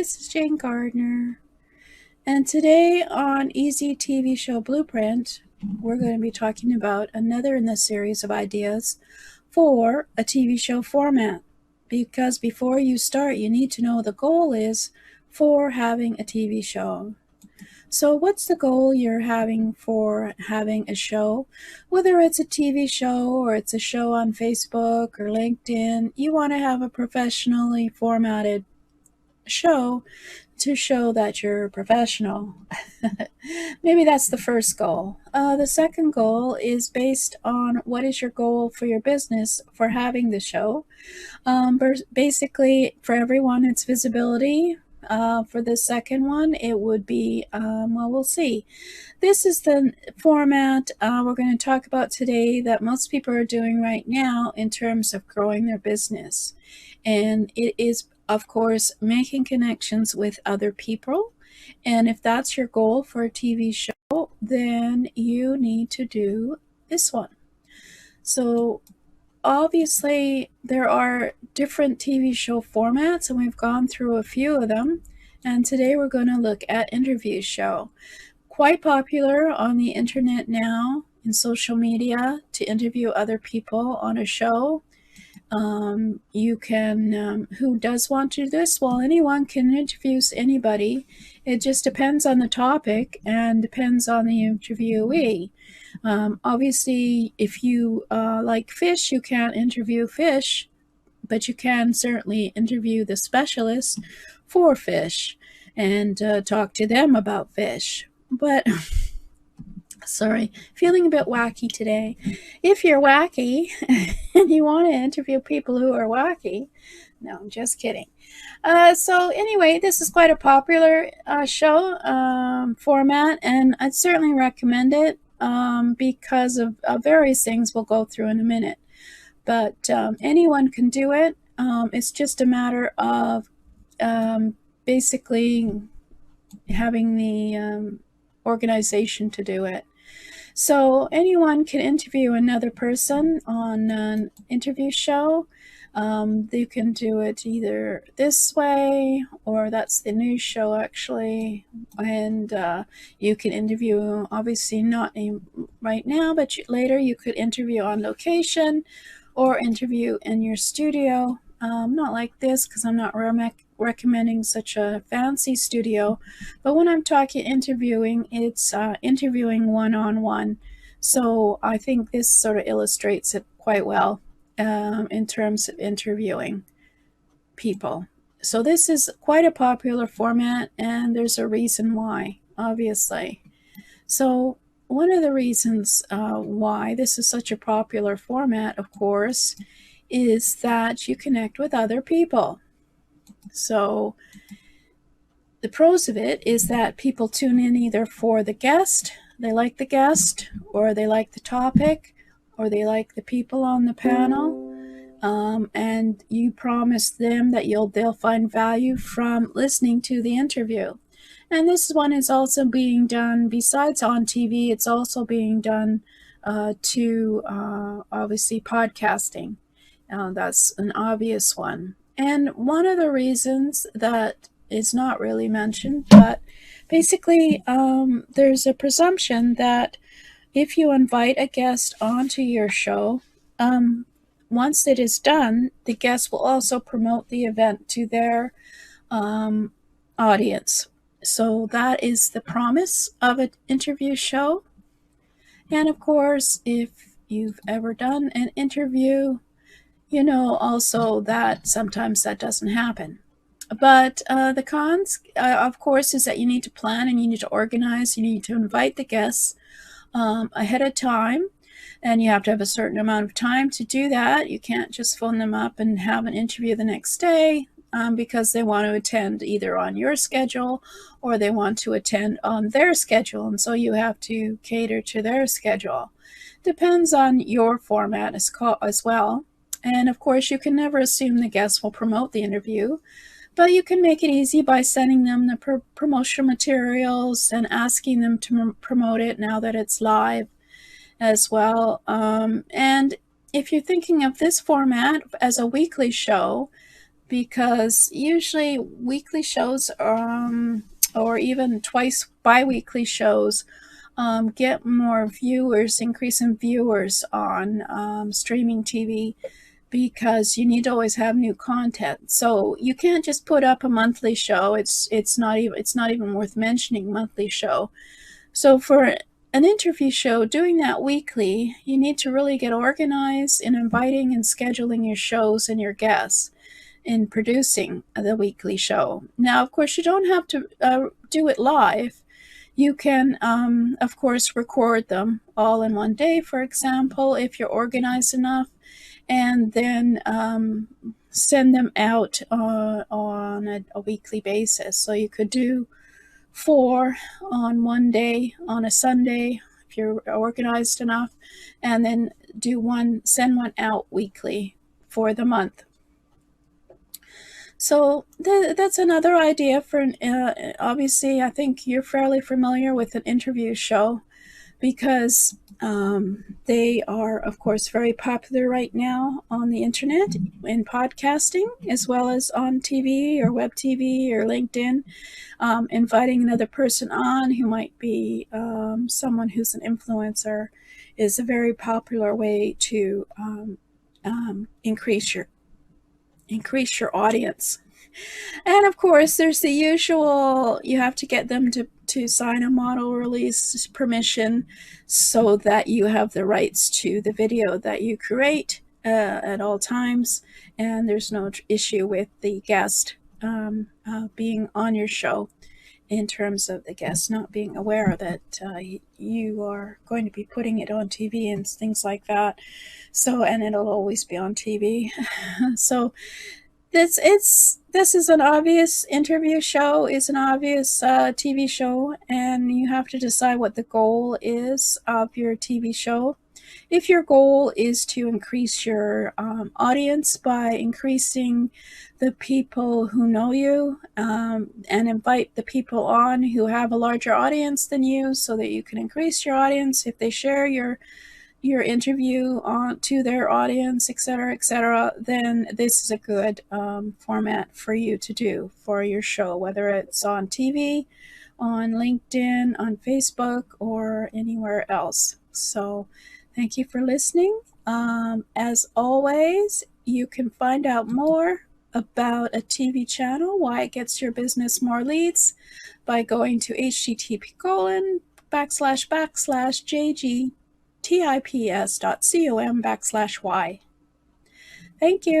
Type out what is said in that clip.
this is Jane Gardner, and today on Easy TV Show Blueprint, we're going to be talking about another in the series of ideas for a TV show format. Because before you start, you need to know the goal is for having a TV show. So what's the goal you're having for having a show? Whether it's a TV show or it's a show on Facebook or LinkedIn, you want to have a professionally formatted show to show that you're professional. Maybe that's the first goal. The second goal is based on what is your goal for your business for having the show. Basically, for everyone, it's visibility. For the second one, it would be, we'll see. This is the format we're going to talk about today that most people are doing right now in terms of growing their business. And it is, of course, making connections with other people. And if that's your goal for a TV show, then you need to do this one. So obviously, there are different TV show formats, and we've gone through a few of them. And today we're going to look at interview show. Quite popular on the internet now, in social media, to interview other people on a show. You can, who does want to do this? Well, anyone can interview anybody. It just depends on the topic and depends on the interviewee. Obviously, if you like fish, you can't interview fish, but you can certainly interview the specialist for fish and talk to them about fish. But sorry, feeling a bit wacky today. If you're wacky and you want to interview people who are wacky, no, I'm just kidding. So anyway, this is quite a popular show format, and I'd certainly recommend it because of various things we'll go through in a minute. But anyone can do it. It's just a matter of basically having the organization to do it. So anyone can interview another person on an interview show. You can do it either this way, or that's the news show actually, and you can interview, obviously not right now, but later you could interview on location or interview in your studio. Not like this, because I'm not recommending such a fancy studio, but when I'm talking interviewing, it's interviewing one-on-one. So I think this sort of illustrates it quite well in terms of interviewing people. So this is quite a popular format, and there's a reason why, obviously. So one of the reasons why this is such a popular format, of course, is that you connect with other people. So the pros of it is that people tune in either for the guest, they like the guest, or they like the topic, or they like the people on the panel, and you promise them that they'll find value from listening to the interview. And this one is also being done, besides on TV, it's also being done to obviously podcasting. That's an obvious one. And one of the reasons that is not really mentioned, but basically there's a presumption that if you invite a guest onto your show, once it is done, the guest will also promote the event to their audience. So that is the promise of an interview show. And of course, if you've ever done an interview, you know also that sometimes that doesn't happen. But the cons, of course, is that you need to plan and you need to organize. You need to invite the guests ahead of time, and you have to have a certain amount of time to do that. You can't just phone them up and have an interview the next day because they want to attend either on your schedule or they want to attend on their schedule, and so you have to cater to their schedule. Depends on your format as well. And of course, you can never assume the guests will promote the interview, but you can make it easy by sending them the promotional materials and asking them to promote it now that it's live as well. And if you're thinking of this format as a weekly show, because usually weekly shows, or even twice bi-weekly shows, get more viewers, increase in viewers on streaming TV, because you need to always have new content. So you can't just put up a monthly show. It's not even worth mentioning, monthly show. So for an interview show, doing that weekly, you need to really get organized in inviting and scheduling your shows and your guests in producing the weekly show. Now, of course, you don't have to do it live. You can, of course, record them all in one day, for example, if you're organized enough, and then send them out on a weekly basis. So you could do 4 on one day, on a Sunday, if you're organized enough, and then send one out weekly for the month. So that's another idea for obviously, I think you're fairly familiar with an interview show, because they are, of course, very popular right now on the internet, in podcasting, as well as on TV or web TV or LinkedIn. Inviting another person on who might be someone who's an influencer is a very popular way to increase your audience. And of course, there's the usual, you have to get them to sign a model release permission so that you have the rights to the video that you create at all times, and there's no issue with the guest being on your show, in terms of the guest not being aware that you are going to be putting it on TV and things like that. So, and it'll always be on TV. So this is an obvious interview show, is an obvious TV show, and you have to decide what the goal is of your TV show. If your goal is to increase your audience by increasing the people who know you, and invite the people on who have a larger audience than you, so that you can increase your audience if they share your interview on to their audience, etc., then this is a good format for you to do for your show, whether it's on TV, on LinkedIn, on Facebook, or anywhere else. So thank you for listening. As always, you can find out more about a TV channel, why it gets your business more leads, by going to http://jgtips.com/y. Thank you.